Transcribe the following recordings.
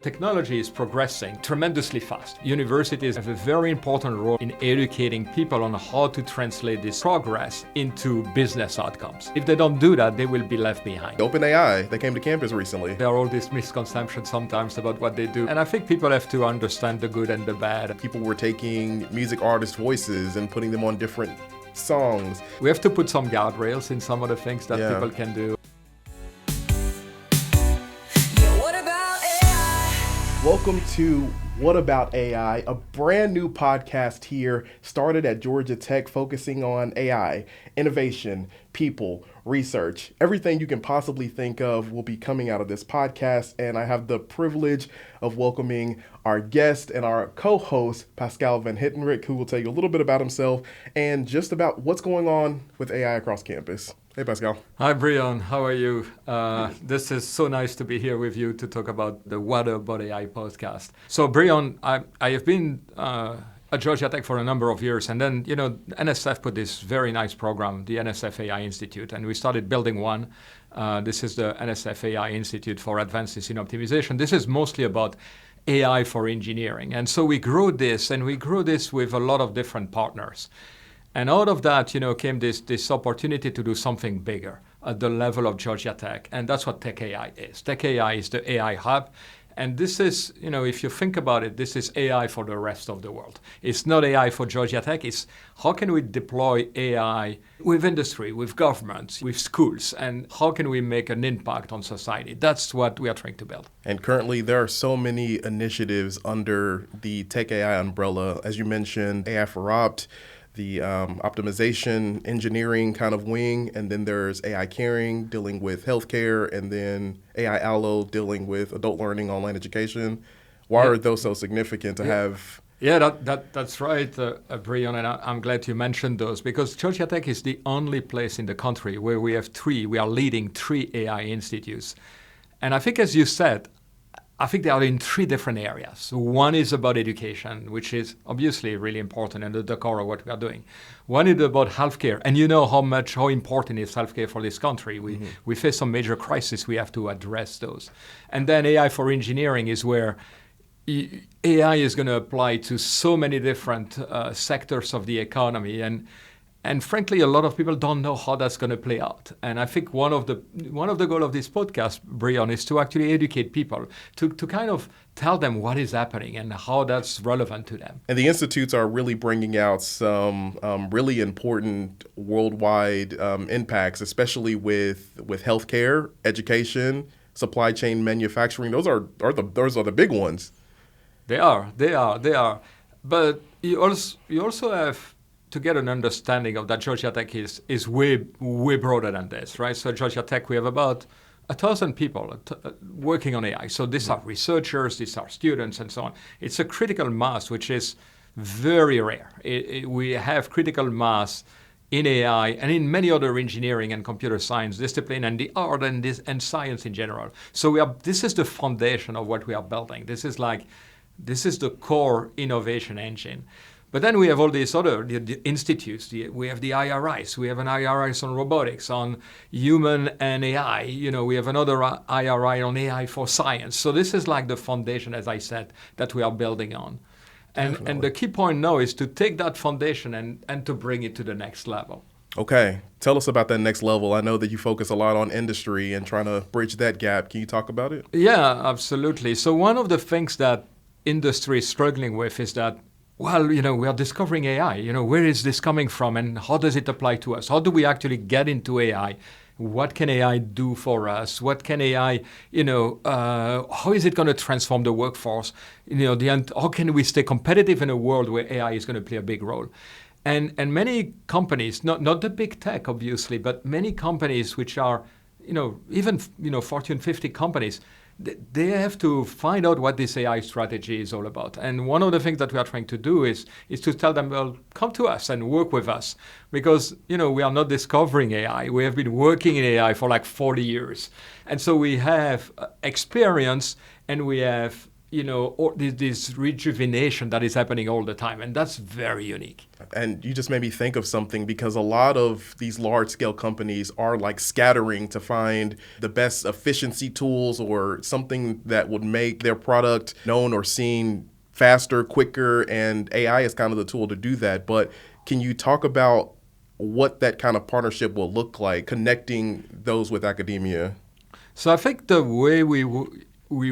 Technology is progressing tremendously fast. Universities have a very important role in educating people on how to translate this progress into business outcomes. If they don't do that, they will be left behind. OpenAI, they came to campus recently. There are all these misconceptions sometimes about what they do. And I think people have to understand the good and the bad. People were taking music artists' voices and putting them on different songs. We have to put some guardrails in some of the things that people can do. Welcome to What About AI, a brand new podcast here, started at Georgia Tech, focusing on AI, innovation, people, research. Everything you can possibly think of will be coming out of this podcast, and I have the privilege of welcoming our guest and our co-host, Pascal van Hentenryck, who will tell you a little bit about himself and just about what's going on with AI across campus. Hey, Pascal. Hi, Breon. How are you? This is so nice to be here with you to talk about the What About AI podcast. So, Breon, I have been at Georgia Tech for a number of years, and then, NSF put this very nice program, the NSF AI Institute, and we started building one. This is the NSF AI Institute for Advances in Optimization. This is mostly about AI for engineering. And so we grew this, and we grew this with a lot of different partners. And out of that, came this opportunity to do something bigger at the level of Georgia Tech. And that's what Tech AI is. Tech AI is the AI hub. And this is, if you think about it, this is AI for the rest of the world. It's not AI for Georgia Tech. It's how can we deploy AI with industry, with governments, with schools, and how can we make an impact on society? That's what we are trying to build. And currently, there are so many initiatives under the Tech AI umbrella. As you mentioned, AI for Opt, the optimization engineering kind of wing, and then there's AI Caring dealing with healthcare, and then AI Allo dealing with adult learning, online education. Why are those so significant to have? Yeah, that's right, Breon, and I'm glad you mentioned those, because Georgia Tech is the only place in the country where we are leading three AI institutes. And I think, as you said, I think they are in three different areas. One is about education, which is obviously really important and at the core of what we are doing. One is about healthcare, and you know how important is healthcare for this country. We face some major crises, we have to address those. And then AI for engineering is where AI is going to apply to so many different sectors of the economy, and frankly, a lot of people don't know how that's going to play out. And I think one of the goals of this podcast, Breon, is to actually educate people, to kind of tell them what is happening and how that's relevant to them. And the institutes are really bringing out some really important worldwide impacts, especially with healthcare, education, supply chain, manufacturing. Those are the big ones. They are. But you also have to get an understanding of that Georgia Tech is way broader than this, right? So Georgia Tech, we have about 1,000 people working on AI. So these are researchers, these are students, and so on. It's a critical mass, which is very rare. We have critical mass in AI and in many other engineering and computer science discipline, and the art and science in general. So this is the foundation of what we are building. This is the core innovation engine. But then we have all these other the institutes. We have the IRIs. We have an IRIs on robotics, on human and AI. We have another IRI on AI for science. So this is like the foundation, as I said, that we are building on. And the key point now is to take that foundation and to bring it to the next level. Okay. Tell us about that next level. I know that you focus a lot on industry and trying to bridge that gap. Can you talk about it? Yeah, absolutely. So one of the things that industry is struggling with is that, well, we are discovering AI. Where is this coming from and how does it apply to us? How do we actually get into AI? What can AI do for us? What can AI, how is it going to transform the workforce? How can we stay competitive in a world where AI is going to play a big role? And many companies, not the big tech, obviously, but many companies which are, even Fortune 50 companies, they have to find out what this AI strategy is all about. And one of the things that we are trying to do is to tell them, well, come to us and work with us. Because, we are not discovering AI. We have been working in AI for like 40 years. And so we have experience and we have or this rejuvenation that is happening all the time. And that's very unique. And you just made me think of something, because a lot of these large scale companies are like scattering to find the best efficiency tools or something that would make their product known or seen faster, quicker, and AI is kind of the tool to do that. But can you talk about what that kind of partnership will look like, connecting those with academia? So I think the way we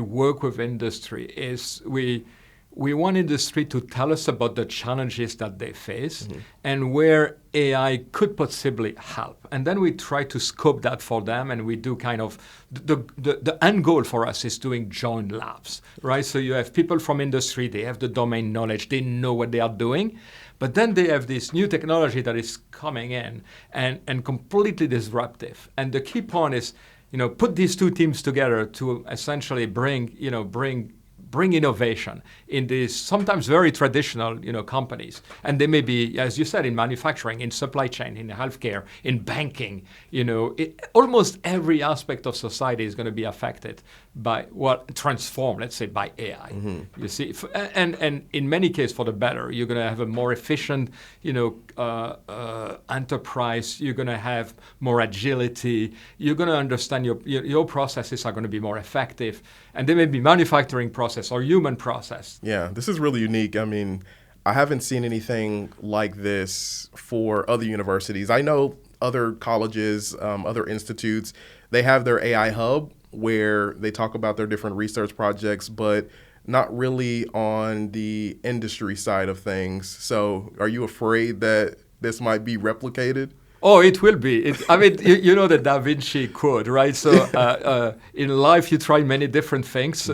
work with industry is we want industry to tell us about the challenges that they face and where AI could possibly help. And then we try to scope that for them, and we do kind of, the end goal for us is doing joint labs, right? So you have people from industry, they have the domain knowledge, they know what they are doing, but then they have this new technology that is coming in and completely disruptive. And the key point is, put these two teams together to essentially bring innovation in these sometimes very traditional, companies. And they may be, as you said, in manufacturing, in supply chain, in healthcare, in banking. Almost every aspect of society is going to be affected by transformed, let's say, by AI. You see, and in many cases for the better. You're going to have a more efficient, enterprise. You're going to have more agility. You're going to understand your processes are going to be more effective, and they may be manufacturing process or human process. Yeah, this is really unique. I mean, I haven't seen anything like this for other universities. I know other colleges, other institutes, they have their AI hub where they talk about their different research projects, but not really on the industry side of things. So are you afraid that this might be replicated? Oh, it will be. You know the Da Vinci quote, right? So in life, you try many different things.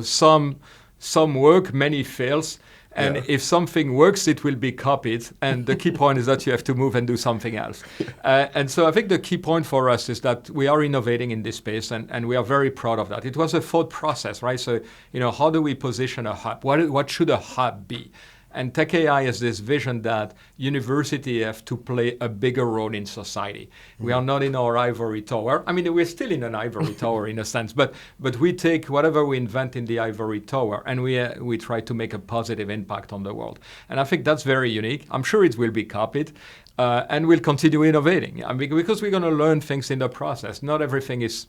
Some work, many fails. And if something works, it will be copied. And the key point is that you have to move and do something else. And so I think the key point for us is that we are innovating in this space, and we are very proud of that. It was a thought process, right? So, how do we position a hub? What should a hub be? And Tech AI has this vision that university have to play a bigger role in society. We are not in our ivory tower. I mean, we're still in an ivory tower in a sense, but we take whatever we invent in the ivory tower and we try to make a positive impact on the world. And I think that's very unique. I'm sure it will be copied. And we'll continue innovating. I mean, because we're going to learn things in the process. Not everything is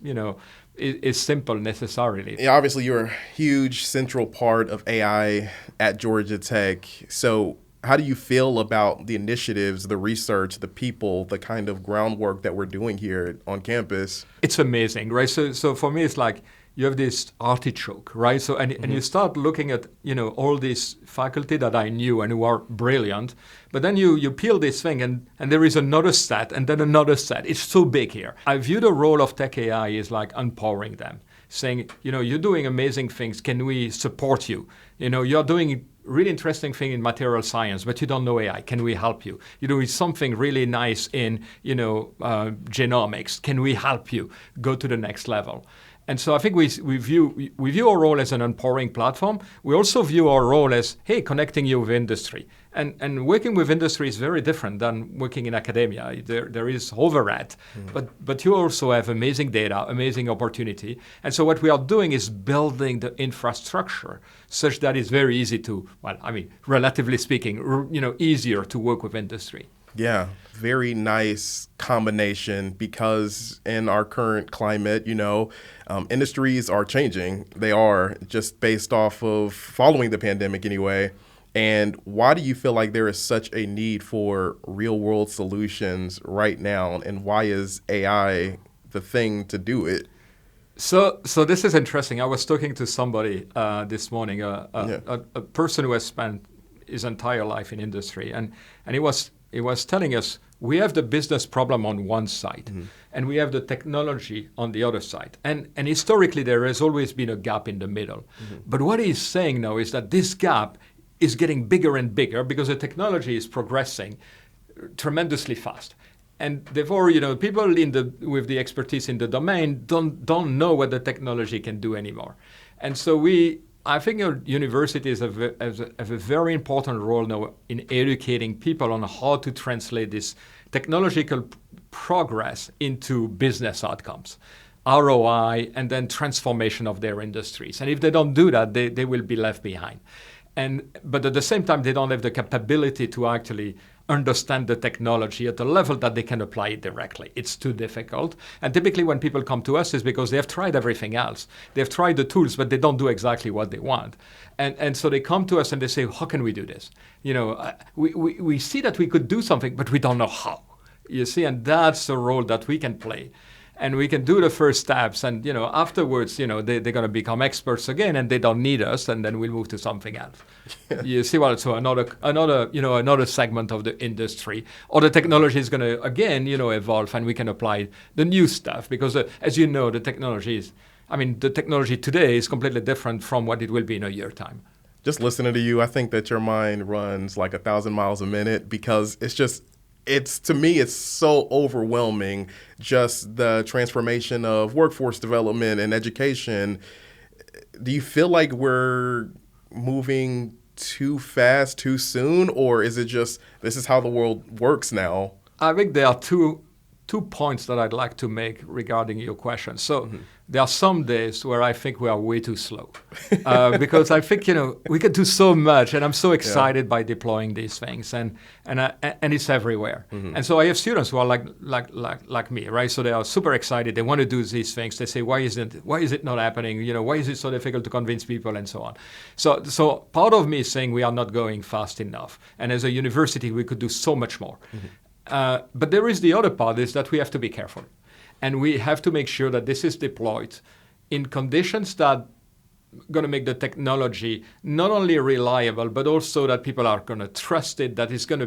simple necessarily. Yeah, obviously you're a huge central part of AI at Georgia Tech. So how do you feel about the initiatives, the research, the people, the kind of groundwork that we're doing here on campus? It's amazing, right? So for me, it's like you have this artichoke, right? So and you start looking at all these faculty that I knew and who are brilliant, but then you peel this thing and there is another set and then another set. It's so big here. I view the role of Tech AI is like empowering them, saying, you're doing amazing things. Can we support you? You're doing really interesting thing in material science, but you don't know AI. Can we help you? You're doing something really nice in genomics. Can we help you go to the next level? And so I think we view our role as an empowering platform. We also view our role as, hey, connecting you with industry. And working with industry is very different than working in academia. There is overlap, but you also have amazing data, amazing opportunity. And so what we are doing is building the infrastructure such that it's very easy to, relatively speaking, easier to work with industry. Yeah, very nice combination, because in our current climate, industries are changing. They are, just based off of following the pandemic anyway. And why do you feel like there is such a need for real world solutions right now? And why is AI the thing to do it? So this is interesting. I was talking to somebody this morning, a person who has spent his entire life in industry, and he was telling us we have the business problem on one side, and we have the technology on the other side. And historically, there has always been a gap in the middle. But what he's saying now is that this gap is getting bigger and bigger because the technology is progressing tremendously fast. And therefore, people with the expertise in the domain don't know what the technology can do anymore. And so I think our universities have a very important role now in educating people on how to translate this technological progress into business outcomes. ROI, and then transformation of their industries. And if they don't do that, they will be left behind. But at the same time, they don't have the capability to actually understand the technology at the level that they can apply it directly. It's too difficult. And typically when people come to us is because they have tried everything else. They've tried the tools, but they don't do exactly what they want. And so they come to us and they say, how can we do this? We see that we could do something, but we don't know how. You see, and that's the role that we can play. And we can do the first steps, and afterwards, they're going to become experts again, and they don't need us, and then we'll move to something else. You see what? So another segment of the industry, or the technology is going to again, evolve, and we can apply the new stuff because, as you know, the technology today is completely different from what it will be in a year time. Just listening to you, I think that your mind runs like 1,000 miles a minute because to me, it's so overwhelming, just the transformation of workforce development and education. Do you feel like we're moving too fast, too soon, or is it just this is how the world works now? I think there are two points that I'd like to make regarding your question. So there are some days where I think we are way too slow because I think, we can do so much, and I'm so excited by deploying these things, and it's everywhere. And so I have students who are like me, right? So they are super excited. They want to do these things. They say, why is it not happening? Why is it so difficult to convince people and so on? So part of me is saying we are not going fast enough. And as a university, we could do so much more. But there is the other part is that we have to be careful. And we have to make sure that this is deployed in conditions that are going to make the technology not only reliable, but also that people are going to trust it, that is going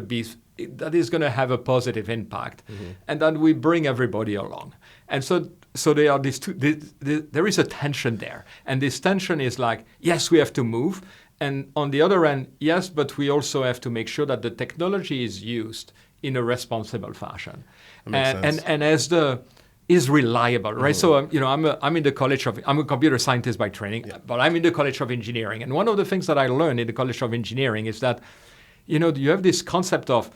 to have a positive impact, and that we bring everybody along. And so there are these two. There is a tension there, and this tension is like, yes, we have to move, and on the other end, yes, but we also have to make sure that the technology is used in a responsible fashion, and is reliable, right? So I'm in the College of I'm a computer scientist by training, but I'm in the College of Engineering, and one of the things that I learned in the College of Engineering is that you have this concept of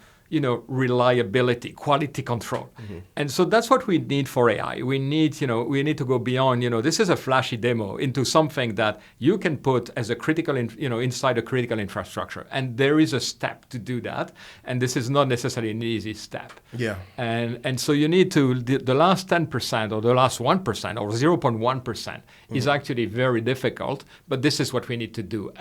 reliability, quality control. And so that's what we need for AI. We need to go beyond, this is a flashy demo into something that you can put as a critical, inside a critical infrastructure. And there is a step to do that. And this is not necessarily an easy step. Yeah. And so you need to, the last 10% or the last 1% or 0.1% is actually very difficult. But this is what we need to do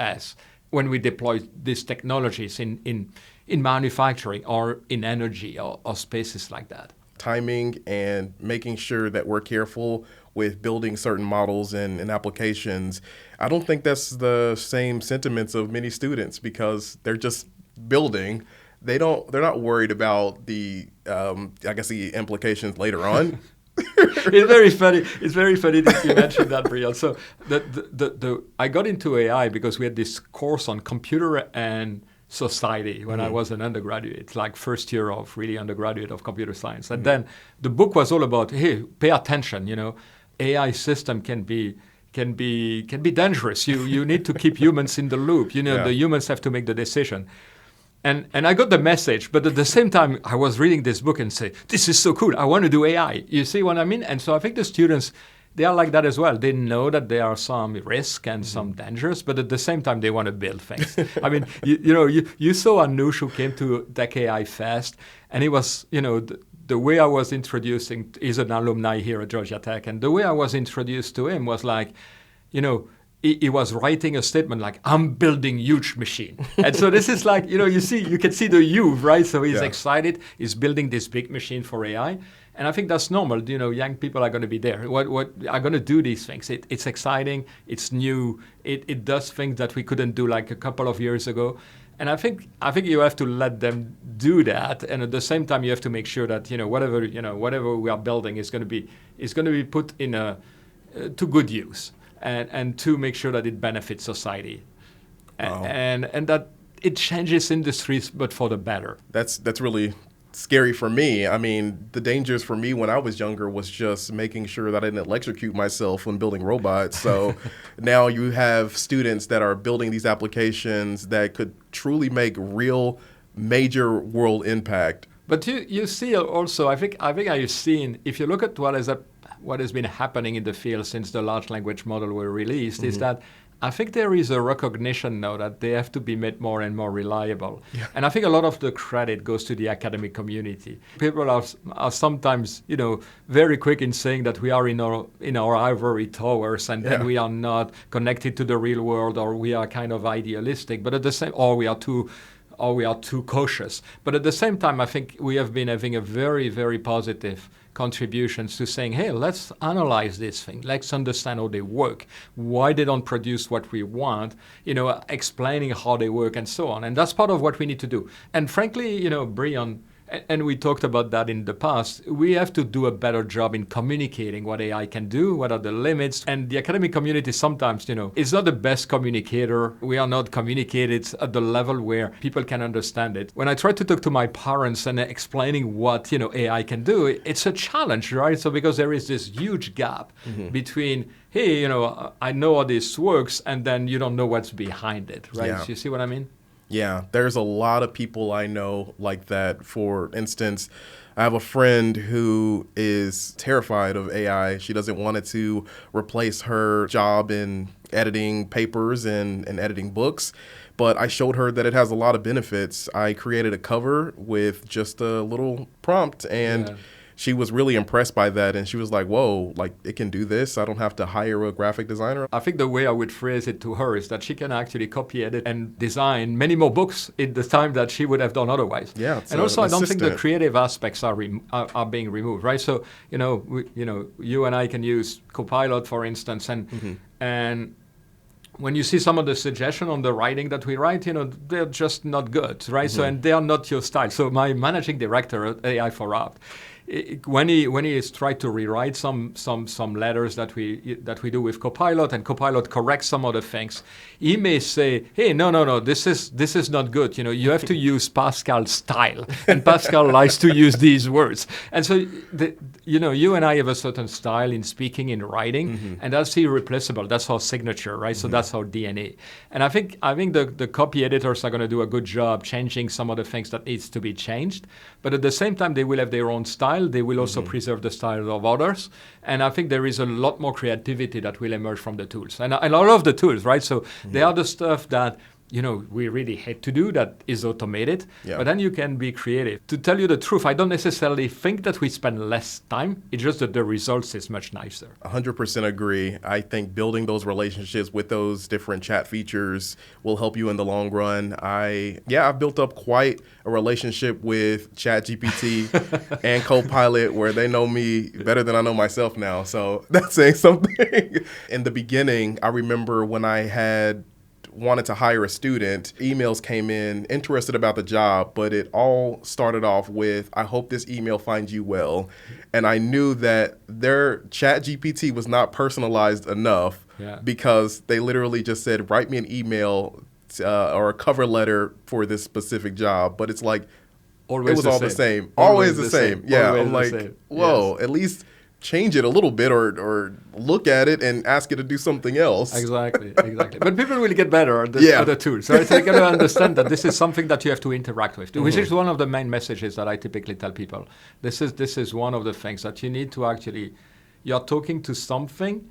when we deploy these technologies in manufacturing or in energy or spaces like that. Timing and making sure that we're careful with building certain models and applications. I don't think that's the same sentiments of many students because they're just building. They're not worried about the implications later on. It's very funny. It's very funny that you mentioned that, Breon. So I got into AI because we had this course on computer and society when I was an undergraduate, like first year of really undergraduate of computer science. And then the book was all about, hey, pay attention, AI system can be dangerous. You need to keep humans in the loop. The humans have to make the decision. And I got the message, but at the same time, I was reading this book and say, this is so cool. I want to do AI. You see what I mean? And so I think the students, they are like that as well. They know that there are some risk and some dangers, but at the same time, they want to build things. I mean, you saw Anush who came to Tech AI Fest, and he was, the way I was introducing, he's an alumni here at Georgia Tech, and the way I was introduced to him was like, he was writing a statement like, I'm building huge machine. And so this is like, you can see the you, right? So he's excited. He's building this big machine for AI. And I think that's normal. Young people are going to be there. What are going to do these things? It's exciting. It's new. It does things that we couldn't do like a couple of years ago. And I think you have to let them do that. And at the same time, you have to make sure that, whatever we are building is going to be put in to good use. And to make sure that it benefits society, and that it changes industries, but for the better. That's really scary for me. I mean, the dangers for me when I was younger was just making sure that I didn't electrocute myself when building robots. So now you have students that are building these applications that could truly make real major world impact. But you see also, I think I've seen, if you look at what has what has been happening in the field since the large language model were released is that I think there is a recognition now that they have to be made more and more reliable. Yeah. And I think a lot of the credit goes to the academic community. People are sometimes, very quick in saying that we are in our ivory towers and we are not connected to the real world, or we are kind of idealistic, but at the same, or we are too cautious. But at the same time, I think we have been having a very, very positive contributions to saying, hey, let's analyze this thing. Let's understand how they work, why they don't produce what we want, explaining how they work and so on. And that's part of what we need to do. And frankly, Breon, and we talked about that in the past, we have to do a better job in communicating what AI can do, what are the limits. And the academic community sometimes, is not the best communicator. We are not communicated at the level where people can understand it. When I try to talk to my parents and explaining what, AI can do, it's a challenge, right? So because there is this huge gap between, hey, I know how this works, and then you don't know what's behind it, right? Yeah. So you see what I mean? Yeah, there's a lot of people I know like that. For instance, I have a friend who is terrified of AI. She doesn't want it to replace her job in editing papers and editing books. But I showed her that it has a lot of benefits. I created a cover with just a little prompt, and she was really impressed by that. And she was like, whoa, like it can do this. I don't have to hire a graphic designer. I think the way I would phrase it to her is that she can actually copy, edit, and design many more books in the time that she would have done otherwise. Yeah, and also, I don't think the creative aspects are being removed, right? So, you and I can use Copilot, for instance, and when you see some of the suggestions on the writing that we write, they're just not good, right? So, and they are not your style. So my managing director at AI for Art, when he is trying to rewrite some letters that we do with Copilot, and Copilot corrects some of the things, he may say, hey, no, this is not good. You have to use Pascal style, and Pascal likes to use these words. And so you and I have a certain style in speaking, in writing, and that's irreplaceable. That's our signature, right? So that's our DNA. And I think the copy editors are going to do a good job changing some of the things that needs to be changed, but at the same time they will have their own style. They will also preserve the style of others. And I think there is a lot more creativity that will emerge from the tools. And I love the tools, right? So they are the stuff that we really hate to do, that is automated, but then you can be creative. To tell you the truth, I don't necessarily think that we spend less time. It's just that the results is much nicer. 100% agree. I think building those relationships with those different chat features will help you in the long run. I've built up quite a relationship with ChatGPT and Copilot, where they know me better than I know myself now. So that's saying something. In the beginning, I remember when I had wanted to hire a student, emails came in interested about the job, but it all started off with, I hope this email finds you well. And I knew that their ChatGPT was not personalized enough because they literally just said, write me an email or a cover letter for this specific job. But it's like, always it was all the same. Always the same. Yeah, always I'm like, whoa, at least change it a little bit or look at it and ask it to do something else. Exactly. But people will get better at the tools, right? So you got to understand that this is something that you have to interact with, which is one of the main messages that I typically tell people. This is one of the things that you need to actually, you're talking to something,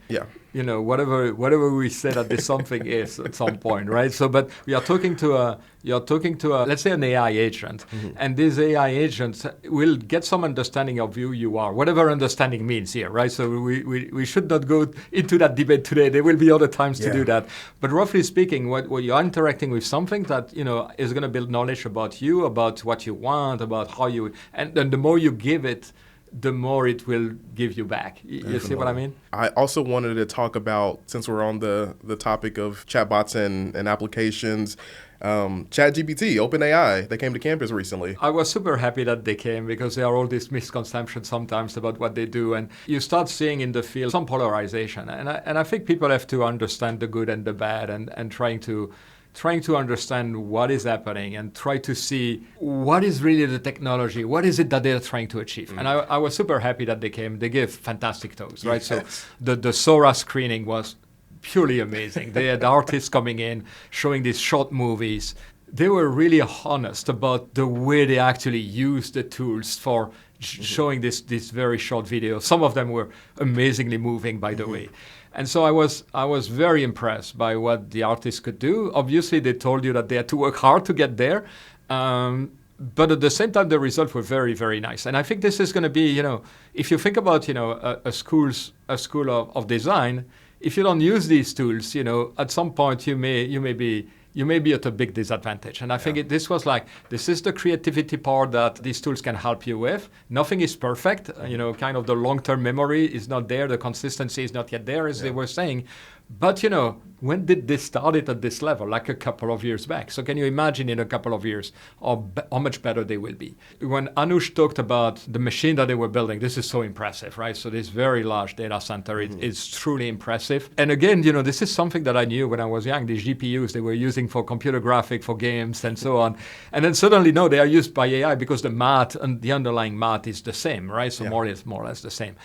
whatever we say that this something is at some point, right? So, but you're talking to a, let's say an AI agent, and this AI agent will get some understanding of who you are, whatever understanding means here, right? So we should not go into that debate today. There will be other times to do that. But roughly speaking, what you're interacting with something that, is going to build knowledge about you, about what you want, about how you, and then the more you give it, the more it will give you back. You see what I mean? I also wanted to talk about, since we're on the topic of chatbots and applications, ChatGPT, OpenAI, they came to campus recently. I was super happy that they came, because there are all these misconceptions sometimes about what they do. And you start seeing in the field some polarization. And I think people have to understand the good and the bad, and trying to understand what is happening and try to see what is really the technology, what is it that they're trying to achieve. And I was super happy that they came. They gave fantastic talks, right? So the Sora screening was purely amazing. They had artists coming in, showing these short movies. They were really honest about the way they actually use the tools for showing this very short video. Some of them were amazingly moving, by the way. And so I was very impressed by what the artists could do. Obviously, they told you that they had to work hard to get there. But at the same time, the results were very, very nice. And I think this is going to be, if you think about, a school of design, if you don't use these tools, at some point you may be at a big disadvantage. And I think this is the creativity part that these tools can help you with. Nothing is perfect. Kind of the long-term memory is not there. The consistency is not yet there, as they were saying. But, when did this start it at this level? Like a couple of years back. So can you imagine in a couple of years how much better they will be? When Anush talked about the machine that they were building, this is so impressive, right? So this very large data center is truly impressive. And again, this is something that I knew when I was young. These GPUs they were using for computer graphics, for games, and so on. And then suddenly, no, they are used by AI because the math and the underlying math is the same, right? So more or less the same.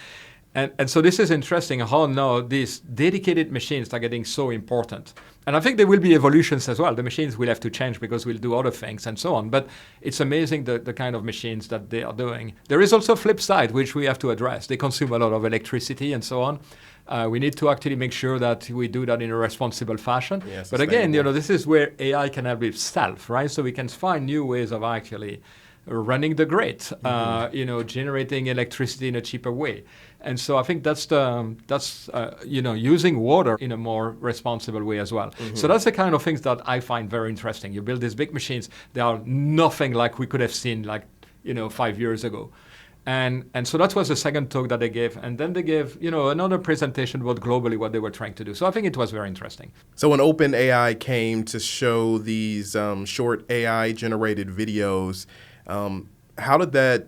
And so this is interesting how now these dedicated machines are getting so important. And I think there will be evolutions as well. The machines will have to change because we'll do other things and so on. But it's amazing the kind of machines that they are doing. There is also a flip side, which we have to address. They consume a lot of electricity and so on. We need to actually make sure that we do that in a responsible fashion. But again, this is where AI can help itself, right? So we can find new ways of actually running the grid, generating electricity in a cheaper way. And so I think that's using water in a more responsible way as well. So that's the kind of things that I find very interesting. You build these big machines, they are nothing like we could have seen 5 years ago. And so that was the second talk that they gave. And then they gave, another presentation about globally what they were trying to do. So I think it was very interesting. So when OpenAI came to show these short AI-generated videos, how did that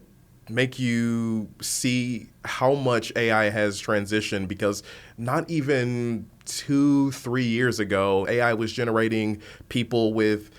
make you see how much AI has transitioned? Because not even 2-3 years ago, AI was generating people with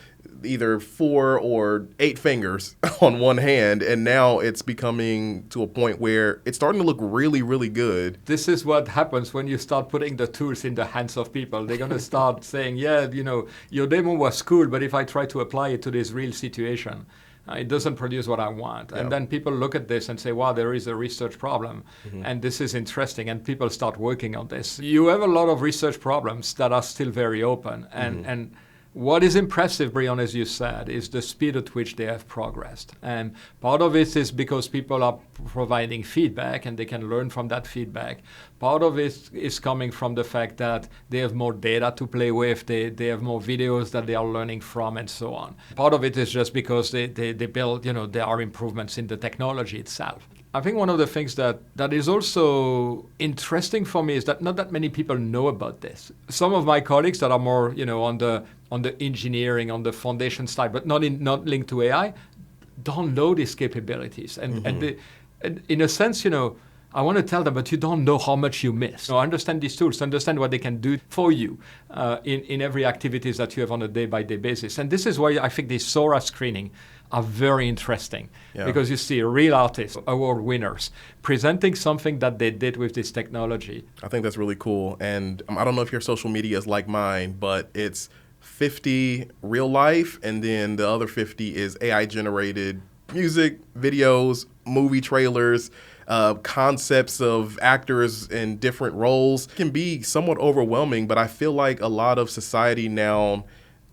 either 4 or 8 fingers on one hand, and now it's becoming to a point where it's starting to look really, really good. This is what happens when you start putting the tools in the hands of people. They're going to start saying, your demo was cool, but if I try to apply it to this real situation, it doesn't produce what I want. And then people look at this and say, wow, there is a research problem. And this is interesting. And people start working on this. You have a lot of research problems that are still very open. And what is impressive, Breon, as you said, is the speed at which they have progressed. And part of it is because people are providing feedback and they can learn from that feedback. Part of it is coming from the fact that they have more data to play with, they have more videos that they are learning from, and so on. Part of it is just because they build, there are improvements in the technology itself. I think one of the things that is also interesting for me is that not that many people know about this. Some of my colleagues that are more, on the engineering, on the foundation side, but not linked to AI, don't know these capabilities. And in a sense, I want to tell them, but you don't know how much you miss. So understand these tools, understand what they can do for you in every activities that you have on a day-by-day basis. And this is why I think these Sora screening are very interesting, because you see real artists, award winners, presenting something that they did with this technology. I think that's really cool. And I don't know if your social media is like mine, but it's 50 real life, and then the other 50 is AI-generated music, videos, movie trailers, concepts of actors in different roles. It can be somewhat overwhelming, but I feel like a lot of society now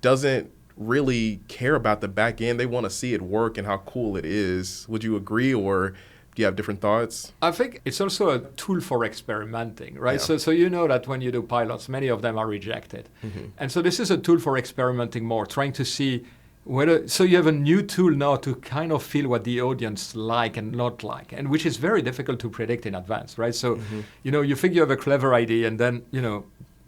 doesn't really care about the back end. They want to see it work and how cool it is. Would you agree, or do you have different thoughts? I think it's also a tool for experimenting, right? So that when you do pilots, many of them are rejected. And so this is a tool for experimenting more, trying to see so you have a new tool now to kind of feel what the audience like and not like, and which is very difficult to predict in advance, right? So, you think you have a clever idea, and then,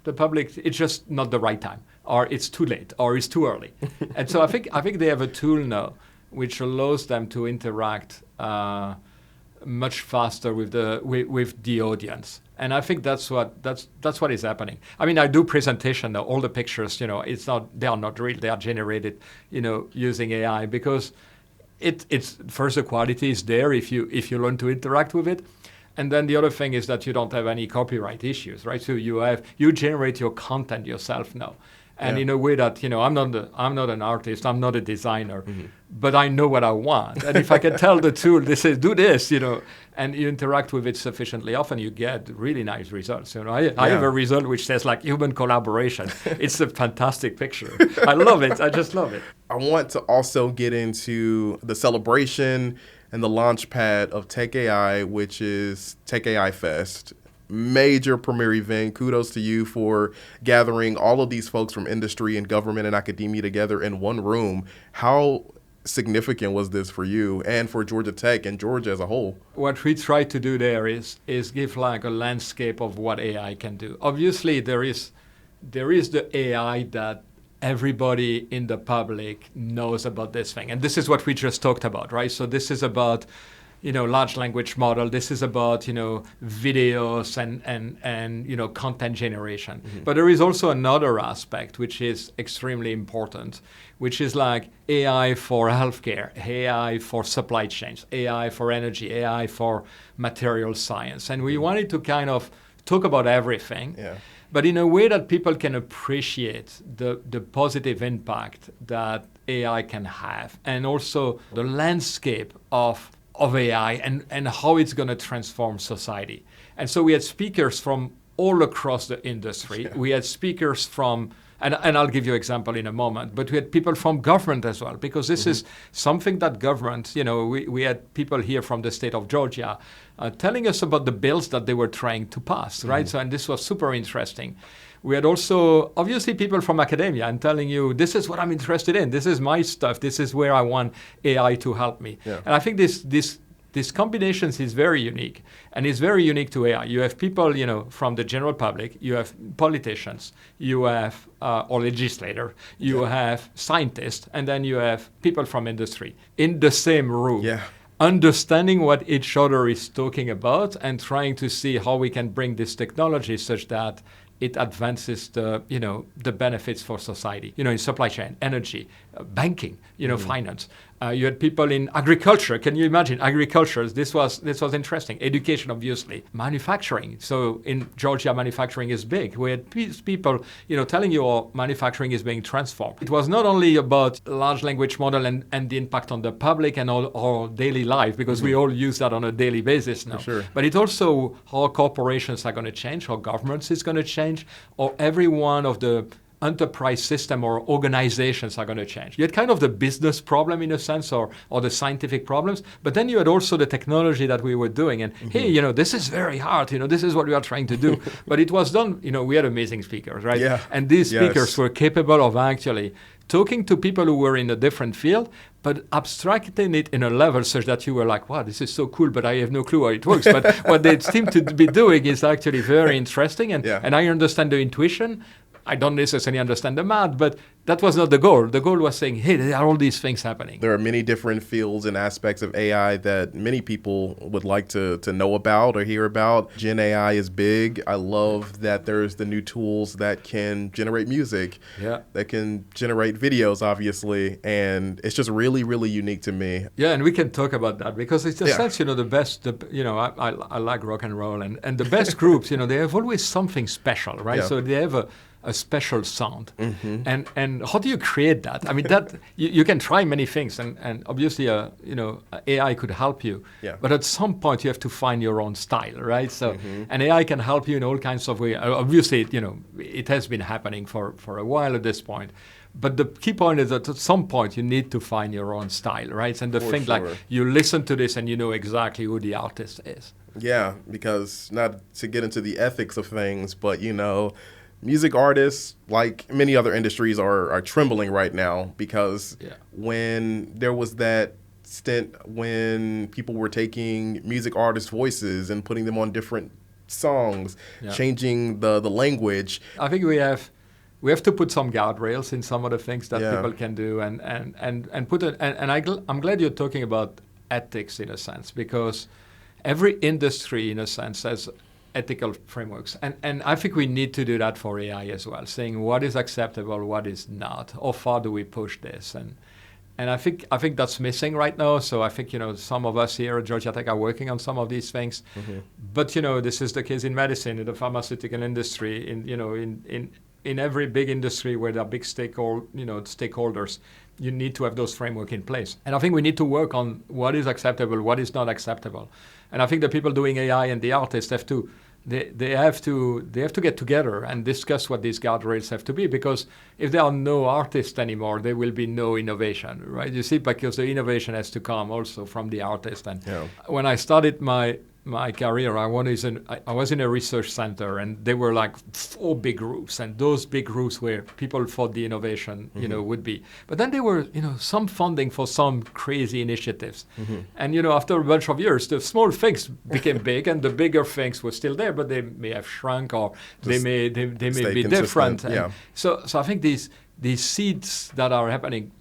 the public, it's just not the right time, or it's too late, or it's too early. And so I think they have a tool now which allows them to interact much faster with the audience. And I think that's what is happening. I mean, I do presentation now. All the pictures, they are not real. They are generated, using AI, because it's first, the quality is there if you learn to interact with it. And then the other thing is that you don't have any copyright issues, right? So you generate your content yourself now. And Yeah. in a way that, I'm not an artist, I'm not a designer, but I know what I want. And if I can tell the tool, they say, do this, and you interact with it sufficiently often, you get really nice results. I have a result which says like human collaboration. It's a fantastic picture. I love it. I just love it. I want to also get into the celebration and the launch pad of Tech AI, which is Tech AI Fest. Major premier event. Kudos to you for gathering all of these folks from industry and government and academia together in one room. How significant was this for you and for Georgia Tech and Georgia as a whole? What we try to do there is give like a landscape of what AI can do. Obviously, there is the AI that everybody in the public knows about this thing. And this is what we just talked about, right? So this is about, large language model. This is about, videos and content generation. But there is also another aspect which is extremely important, which is like AI for healthcare, AI for supply chains, AI for energy, AI for material science. And we wanted to kind of talk about everything. Yeah. But in a way that people can appreciate the positive impact that AI can have, and also the landscape of AI and how it's going to transform society. And so we had speakers from all across the industry. Yeah. We had speakers from, and I'll give you an example in a moment, but we had people from government as well, because this is something that government, we had people here from the state of Georgia telling us about the bills that they were trying to pass, right? So, and this was super interesting. We had also, obviously, people from academia and telling you, this is what I'm interested in. This is my stuff. This is where I want AI to help me. Yeah. And I think this combinations is very unique, and it's very unique to AI. You have people, from the general public. You have politicians. You have or legislator. You have scientists, and then you have people from industry in the same room. Yeah. Understanding what each other is talking about and trying to see how we can bring this technology such that it advances the benefits for society, in supply chain, energy, banking, finance. You had people in agriculture. Can you imagine agriculture? This was interesting. Education, obviously. Manufacturing. So in Georgia, manufacturing is big. We had people, telling you how manufacturing is being transformed. It was not only about large language model and the impact on the public and our daily life, because we all use that on a daily basis now. For sure. But it's also how corporations are going to change, how governments is going to change, or every one of the enterprise system or organizations are going to change. You had kind of the business problem in a sense, or the scientific problems, but then you had also the technology that we were doing. And hey, this is very hard. This is what we are trying to do. But it was done. We had amazing speakers, right? Yeah. And these speakers were capable of actually talking to people who were in a different field, but abstracting it in a level such that you were like, wow, this is so cool, but I have no clue how it works. But what they seem to be doing is actually very interesting. And I understand the intuition. I don't necessarily understand the math, but that was not the goal. The goal was saying, hey, there are all these things happening. There are many different fields and aspects of AI that many people would like to know about or hear about. Gen AI is big. I love that there's the new tools that can generate music, that can generate videos, obviously, and it's just really, really unique to me. Yeah, and we can talk about that because it's a sense, the best, I like rock and roll, and the best groups, they have always something special, right? Yeah. So they have a special sound. And how do you create that? I mean, that you can try many things, and obviously, AI could help you. Yeah. But at some point, you have to find your own style, right? So, and AI can help you in all kinds of ways. Obviously, it has been happening for a while at this point. But the key point is that at some point, you need to find your own style, right? And the thing, like, you listen to this and you know exactly who the artist is. Yeah, because not to get into the ethics of things, but, music artists, like many other industries, are trembling right now because when there was that stint when people were taking music artists' voices and putting them on different songs, changing the language. I think we have to put some guardrails in some of the things that people can do, and put it. And I'm glad you're talking about ethics in a sense, because every industry in a sense has ethical frameworks. And I think we need to do that for AI as well, saying what is acceptable, what is not, how far do we push this? And I think that's missing right now. So I think, some of us here at Georgia Tech are working on some of these things. But, this is the case in medicine, in the pharmaceutical industry, in in every big industry where there are big stakeholders, you need to have those framework in place. And I think we need to work on what is acceptable, what is not acceptable. And I think the people doing AI and the artists have to get together and discuss what these guardrails have to be, because if there are no artists anymore, there will be no innovation, right? You see, because the innovation has to come also from the artist. And when I started my career, I was in a research center, and there were like 4 big groups, and those big groups where people thought the innovation, would be. But then there were, some funding for some crazy initiatives. And, after a bunch of years, the small things became big, and the bigger things were still there, but they may have shrunk, or they may be different. Yeah. So I think these seeds that are happening,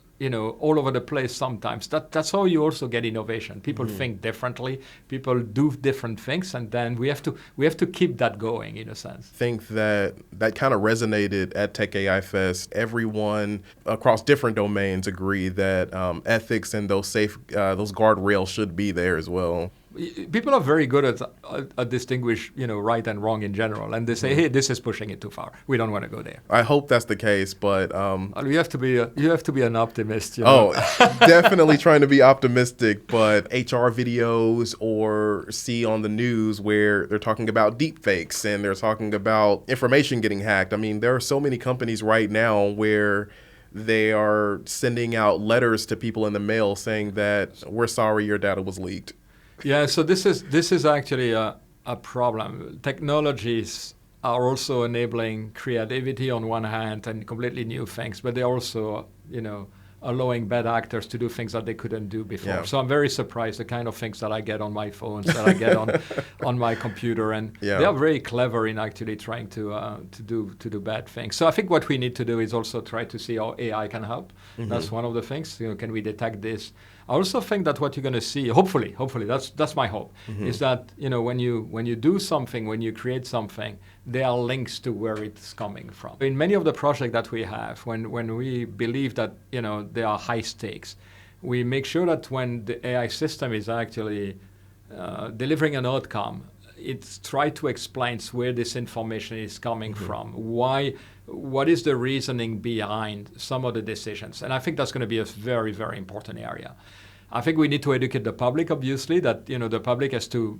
all over the place sometimes. That's how you also get innovation. People think differently. People do different things, and then we have to keep that going in a sense. I think that kind of resonated at Tech AI Fest. Everyone across different domains agree that ethics and those guardrails should be there as well. People are very good at distinguish, right and wrong in general, and they say, "Hey, this is pushing it too far. We don't want to go there." I hope that's the case, but you have to be an optimist. Oh, definitely trying to be optimistic. But HR videos or see on the news where they're talking about deep fakes and they're talking about information getting hacked. I mean, there are so many companies right now where they are sending out letters to people in the mail saying that we're sorry your data was leaked. Yeah, so this is actually a problem. Technologies are also enabling creativity on one hand and completely new things, but they're also, allowing bad actors to do things that they couldn't do before. Yeah. So I'm very surprised the kind of things that I get on my phones, that I get on my computer, and they are very clever in actually trying to do bad things. So I think what we need to do is also try to see how AI can help. That's one of the things. Can we detect this? I also think that what you're going to see, hopefully, that's my hope, is that when you do something, when you create something, there are links to where it's coming from. In many of the projects that we have, when we believe that there are high stakes, we make sure that when the AI system is actually delivering an outcome, it's try to explain where this information is coming from, what is the reasoning behind some of the decisions. And I think that's going to be a very, very important area. I think we need to educate the public, obviously, that the public has to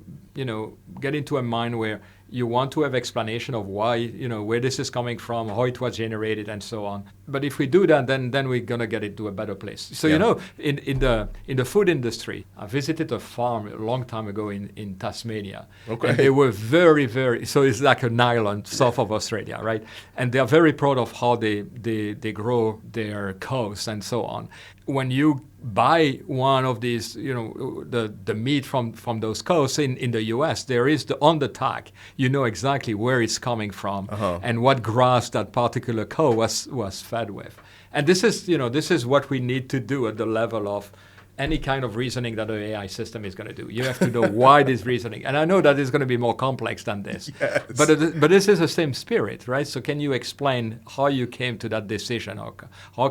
get into a mind where you want to have explanation of why, where this is coming from, how it was generated, and so on. But if we do that, then we're gonna get it to a better place. So in the food industry, I visited a farm a long time ago in Tasmania. Okay. And they were very, very, so it's like an island south of Australia, right? And they are very proud of how they grow their cows and so on. When you buy one of these, the meat from those cows in the US, there is on the tag, exactly where it's coming from and what grass that particular cow was fed with. And this is what we need to do at the level of any kind of reasoning that an AI system is going to do. You have to know why this reasoning. And I know that it's going to be more complex than this. Yes. But this is the same spirit, right? So can you explain how you came to that decision? How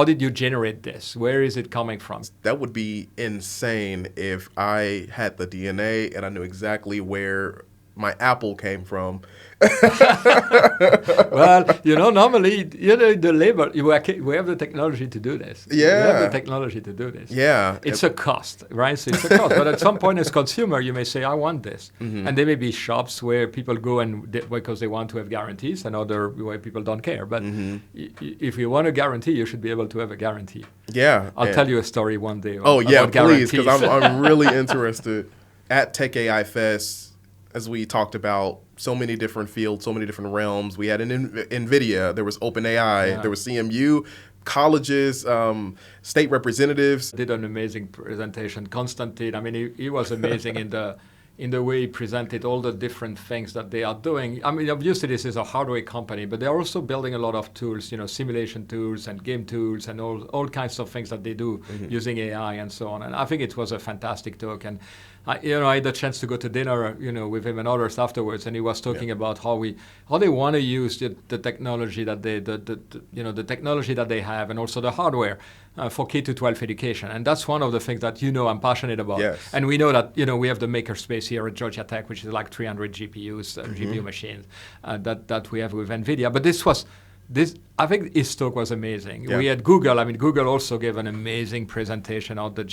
did you generate this? Where is it coming from? That would be insane if I had the DNA and I knew exactly where my apple came from. Well, normally, the labor, we have the technology to do this. Yeah. We have the technology to do this. Yeah. It's a cost, right? So it's a cost. But at some point as consumer, you may say, I want this. And there may be shops where people go because they want to have guarantees, and other where people don't care. But if you want a guarantee, you should be able to have a guarantee. Yeah. I'll tell you a story one day. Oh, yeah, about guarantees. please, because I'm really interested. At Tech AI Fest, as we talked about, so many different fields, so many different realms. We had NVIDIA, there was OpenAI, there was CMU, colleges, state representatives. Did an amazing presentation. Constantine, I mean, he was amazing in the way he presented all the different things that they are doing. I mean, obviously this is a hardware company, but they're also building a lot of tools, simulation tools and game tools and all kinds of things that they do using AI and so on. And I think it was a fantastic talk. And I had the chance to go to dinner, with him and others afterwards, and he was talking about how they want to use the technology that the technology that they have, and also the hardware for K-12 education. And that's one of the things that I'm passionate about. Yes. And we know that we have the makerspace here at Georgia Tech, which is like 300 GPUs, GPU machines that we have with NVIDIA. But I think his talk was amazing. Yeah. We had Google. I mean, Google also gave an amazing presentation of the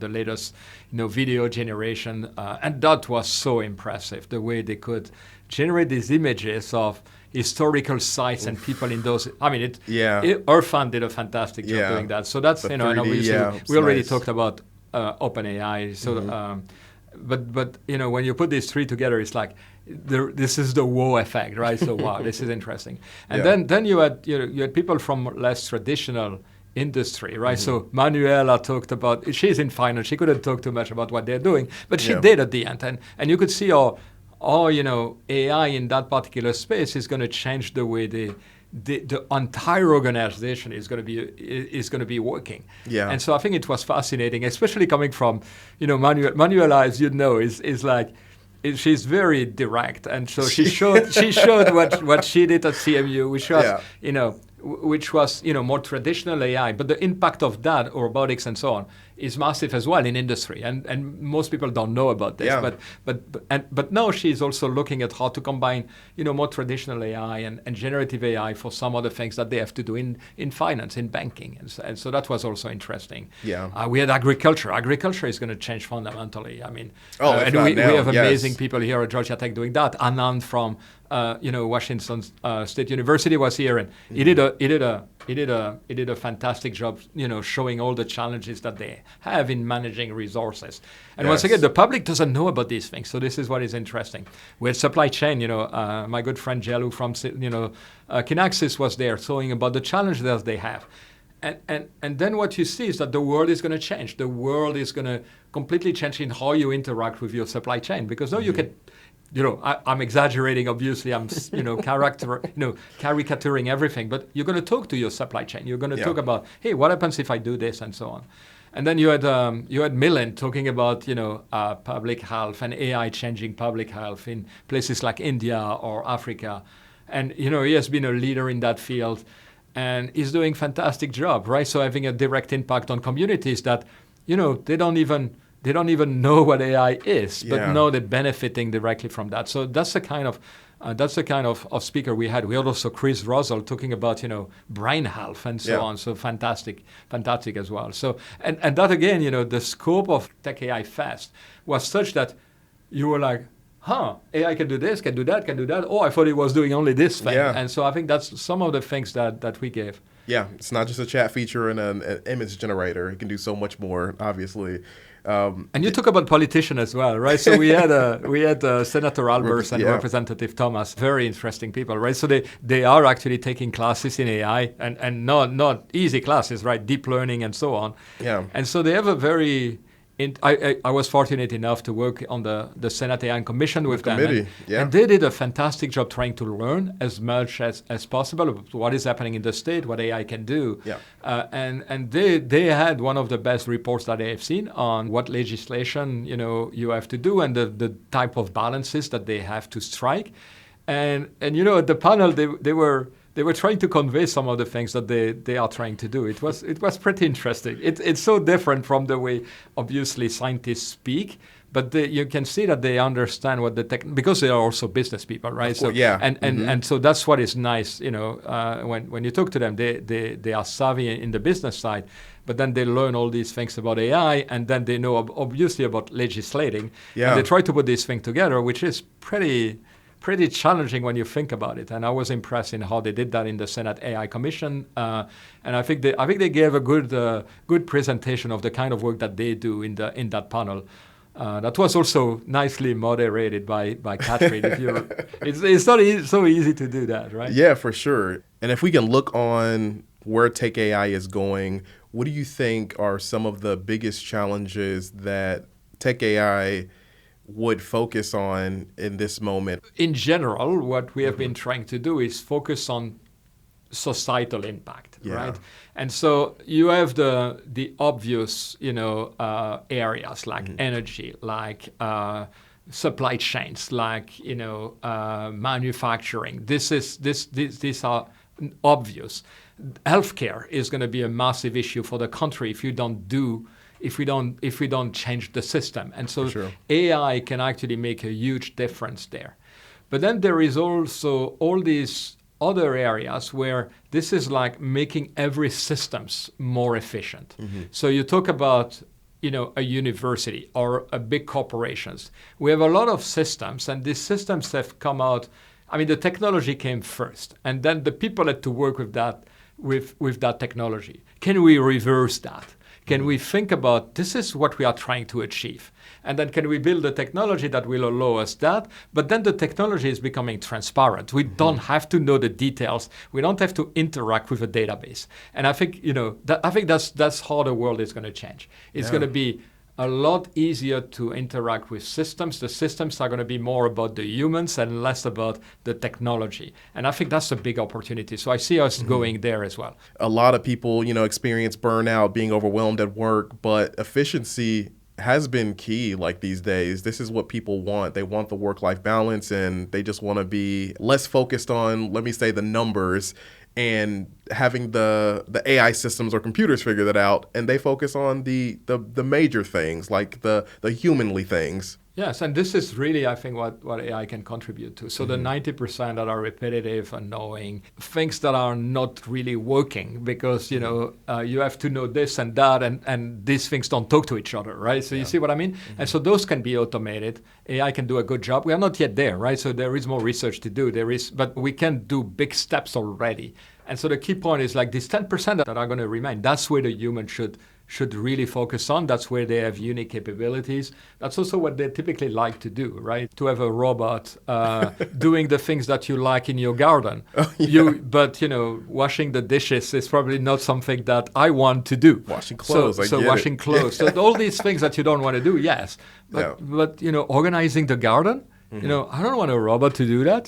latest, video generation, and that was so impressive. The way they could generate these images of historical sites and people in those. I mean, Irfan did a fantastic job doing that. So that's and obviously we already talked about OpenAI. So, but when you put these three together, it's like this is the wow effect, right? So wow, this is interesting. And then you had people from less traditional industry, right? So Manuela talked about, she's in finance, she couldn't talk too much about what they're doing, but she did at the end, and you could see how AI in that particular space is going to change the way the entire organization is going to be working. Yeah. And so I think it was fascinating, especially coming from Manuela, as you know, is like, she's very direct, and so she showed what she did at CMU, which was more traditional AI, but the impact of that, or robotics and so on, is massive as well in industry, and most people don't know about this. But now she's also looking at how to combine more traditional AI and generative AI for some of the things that they have to do in finance, in banking, and so that was also interesting. We had agriculture. Agriculture is going to change fundamentally. I mean, we have amazing people here at Georgia Tech doing that. Anand from Washington State University was here, and he did a fantastic job, showing all the challenges that they have in managing resources. And once again, the public doesn't know about these things, so this is what is interesting. With supply chain, my good friend Jelu from Kinaxis was there, talking about the challenges that they have. And then what you see is that the world is going to change. The world is going to completely change in how you interact with your supply chain, because now you can. I'm exaggerating, obviously. I'm, caricaturing everything. But you're going to talk to your supply chain. You're going to talk about, hey, what happens if I do this, and so on. And then you had Milind talking about, public health and AI changing public health in places like India or Africa. And, he has been a leader in that field, and he's doing a fantastic job, right? So having a direct impact on communities that, they don't even know what AI is, but now they're benefiting directly from that. So that's the kind of speaker we had. We had also Chris Russell talking about brain health and so on. So fantastic as well. So and that again, the scope of Tech AI Fest was such that you were like, AI can do this, can do that. Oh, I thought it was doing only this thing. And so I think that's some of the things that we gave. Yeah, it's not just a chat feature and an image generator. It can do so much more, obviously. And you talk about politician as well, right? So we had Senator Albers and Representative Thomas, very interesting people, right? So they are actually taking classes in AI and not easy classes, right? Deep learning and so on. Yeah. And so they have a very I was fortunate enough to work on the Senate AI Commission with them. And they did a fantastic job trying to learn as much as possible about what is happening in the state, what AI can do. And they had one of the best reports that I have seen on what legislation you have to do and the type of balances that they have to strike. And at the panel they were trying to convey some of the things that they are trying to do. It was pretty interesting. It's so different from the way, obviously, scientists speak, but you can see that they understand what because they are also business people, right? So and so that's what is nice, when you talk to them, they are savvy in the business side, but then they learn all these things about AI, and then they know obviously about legislating. And they try to put this thing together, which is pretty challenging when you think about it. And I was impressed in how they did that in the Senate AI Commission. And I think they gave a good presentation of the kind of work that they do in that panel. That was also nicely moderated by Catherine. It's not so easy to do that, right? Yeah, for sure. And if we can look on where Tech AI is going, what do you think are some of the biggest challenges that Tech AI would focus on in this moment? In general, what we have been trying to do is focus on societal impact, right? And so you have the obvious, areas like energy, like supply chains, like manufacturing. These are obvious. Healthcare is going to be a massive issue for the country if you don't do if we don't change the system. And so Sure. AI can actually make a huge difference there. But then there is also all these other areas where this is like making every systems more efficient. So you talk about a university or a big corporations. We have a lot of systems, and these systems have come out. I mean, the technology came first, and then the people had to work with that technology. Can we reverse that? Can we think about this is what we are trying to achieve? And then can we build a technology that will allow us that? But then the technology is becoming transparent. We don't have to know the details. We don't have to interact with a database. And I think, that's how the world is going to change. It's going to be a lot easier to interact with systems. The systems are going to be more about the humans and less about the technology. And I think that's a big opportunity. So I see us going there as well. A lot of people, experience burnout, being overwhelmed at work, but efficiency has been key like these days. This is what people want. They want the work-life balance, and they just want to be less focused on, let me say, the numbers and having the AI systems or computers figure that out, and they focus on the major things, like the humanly things. Yes, and this is really, I think, what AI can contribute to. So the 90% that are repetitive, annoying, things that are not really working because, you have to know this and that, and these things don't talk to each other, right? So you see what I mean? And so those can be automated. AI can do a good job. We are not yet there, right? So there is more research to do. But we can do big steps already. And so the key point is like these 10% that are going to remain. That's where the human should really focus on. That's where they have unique capabilities. That's also what they typically like to do, right? To have a robot doing the things that you like in your garden. But washing the dishes is probably not something that I want to do. Washing clothes, so washing clothes. So all these things that you don't want to do, yes. But organizing the garden, I don't want a robot to do that.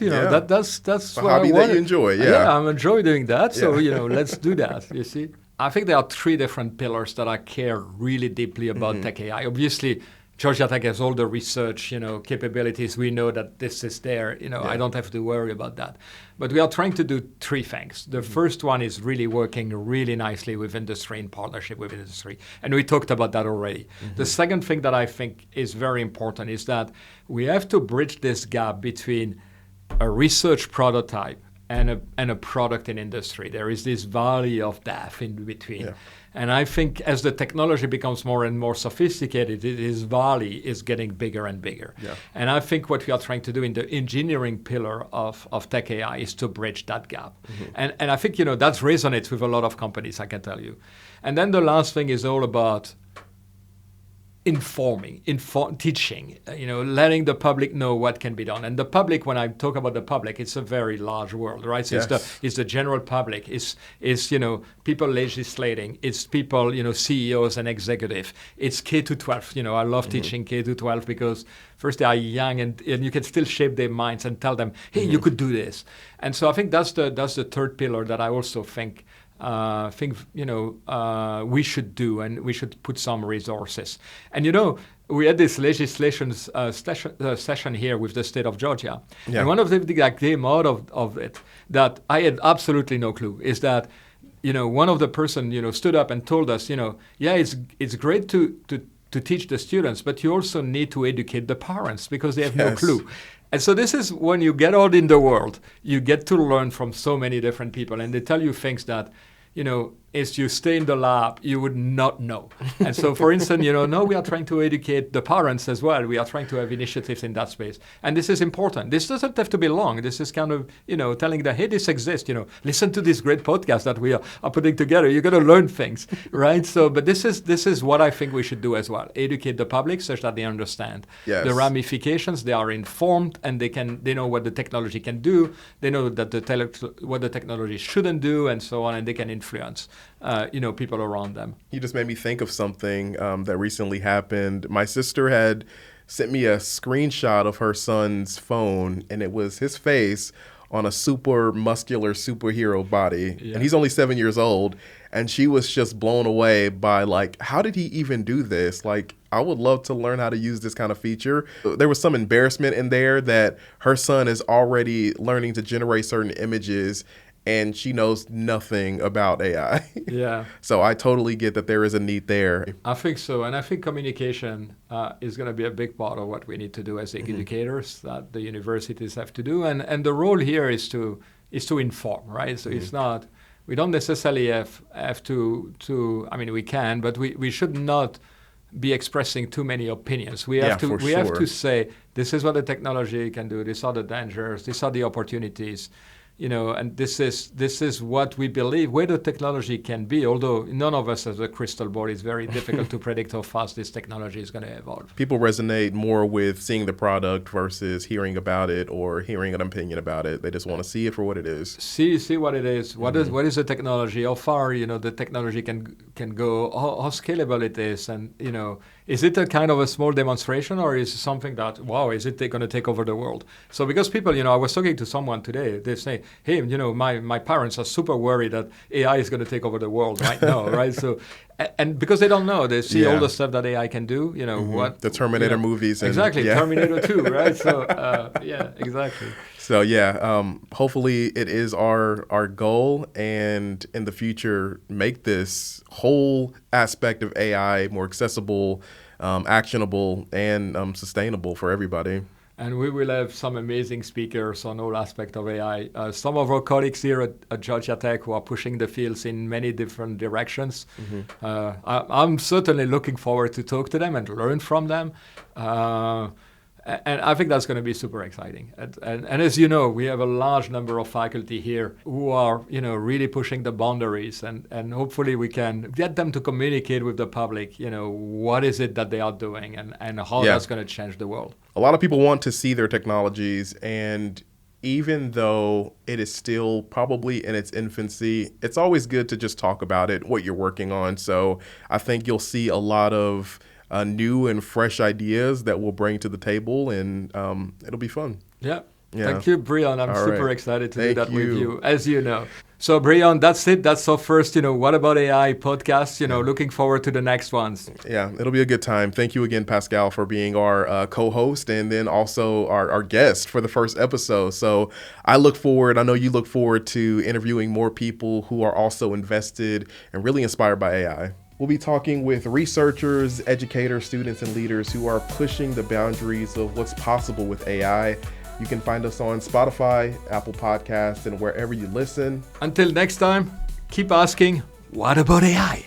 That's a what hobby I want. that you enjoy. I enjoy doing that. So let's do that. You see, I think there are three different pillars that I care really deeply about tech AI. Obviously, Georgia Tech has all the research, capabilities. We know that this is there. I don't have to worry about that. But we are trying to do three things. The first one is really working really nicely with industry, in partnership with industry. And we talked about that already. The second thing that I think is very important is that we have to bridge this gap between a research prototype and a product in industry. There is this valley of death in between. Yeah. And I think as the technology becomes more and more sophisticated, this valley is getting bigger and bigger. Yeah. And I think what we are trying to do in the engineering pillar of tech AI is to bridge that gap. And I think, that resonates with a lot of companies, I can tell you. And then the last thing is all about teaching, letting the public know what can be done. And the public, when I talk about the public, it's a very large world, right? So it's the general public, it's people legislating, it's people, CEOs and executive. It's K to 12. I love teaching K to 12 because first they are young and you can still shape their minds and tell them, hey, you could do this. And so I think that's the third pillar that I also think we should do, and we should put some resources. And we had this legislation session here with the state of Georgia, and one of the things that came out of it that I had absolutely no clue is that one of the person stood up and told us it's great to teach the students, but you also need to educate the parents because they have no clue. And so this is when you get out in the world, you get to learn from so many different people, and they tell you things that, as you stay in the lab, you would not know. And so, for instance, no, we are trying to educate the parents as well. We are trying to have initiatives in that space. And this is important. This doesn't have to be long. This is kind of, telling them, hey, this exists. Listen to this great podcast that we are putting together. You're going to learn things, right? So, but this is what I think we should do as well. Educate the public such that they understand the ramifications. They are informed, and they know what the technology can do. They know that what the technology shouldn't do, and so on, and they can influence people around them. You just made me think of something that recently happened. My sister had sent me a screenshot of her son's phone, and it was his face on a super muscular superhero body. Yeah. And he's only 7 years old. And she was just blown away by, how did he even do this? I would love to learn how to use this kind of feature. There was some embarrassment in there that her son is already learning to generate certain images. and she knows nothing about AI. Yeah. So I totally get that there is a need there. I think so. And I think communication is going to be a big part of what we need to do as educators, that the universities have to do. And the role here is to inform, right? So it's not, we don't necessarily have to, I mean, we can, but we should not be expressing too many opinions. We have to say, this is what the technology can do, these are the dangers, these are the opportunities, and this is what we believe where the technology can be, although none of us has a crystal ball. It's very difficult to predict how fast this technology is going to evolve. People resonate more with seeing the product versus hearing about it or hearing an opinion about it. They just want to see it for what it is. See what it is. What is the technology? How far the technology can go? How scalable it is, and is it a kind of a small demonstration, or is it something that is it going to take over the world? So because people, I was talking to someone today, they say, hey, my parents are super worried that AI is going to take over the world right now, right? So, and because they don't know, they see all the stuff that AI can do, what the Terminator movies, and, exactly, Terminator 2, right? So, exactly. So hopefully it is our goal, and in the future make this whole aspect of AI more accessible, actionable, and sustainable for everybody. And we will have some amazing speakers on all aspects of AI. Some of our colleagues here at Georgia Tech who are pushing the fields in many different directions. I'm certainly looking forward to talk to them and learn from them. And I think that's going to be super exciting. And as you know, we have a large number of faculty here who are, really pushing the boundaries. And hopefully we can get them to communicate with the public, what is it that they are doing and how that's going to change the world. A lot of people want to see their technologies, and even though it is still probably in its infancy, it's always good to just talk about it, what you're working on. So I think you'll see a lot of new and fresh ideas that we'll bring to the table, and it'll be fun. Yeah. Thank you, Breon. I'm super excited to do that with you, as you know. So, Breon, that's it. That's our first, What About AI podcast. Looking forward to the next ones. Yeah, it'll be a good time. Thank you again, Pascal, for being our co-host and then also our guest for the first episode. So I know you look forward to interviewing more people who are also invested and really inspired by AI. We'll be talking with researchers, educators, students, and leaders who are pushing the boundaries of what's possible with AI. You can find us on Spotify, Apple Podcasts, and wherever you listen. Until next time, keep asking, what about AI?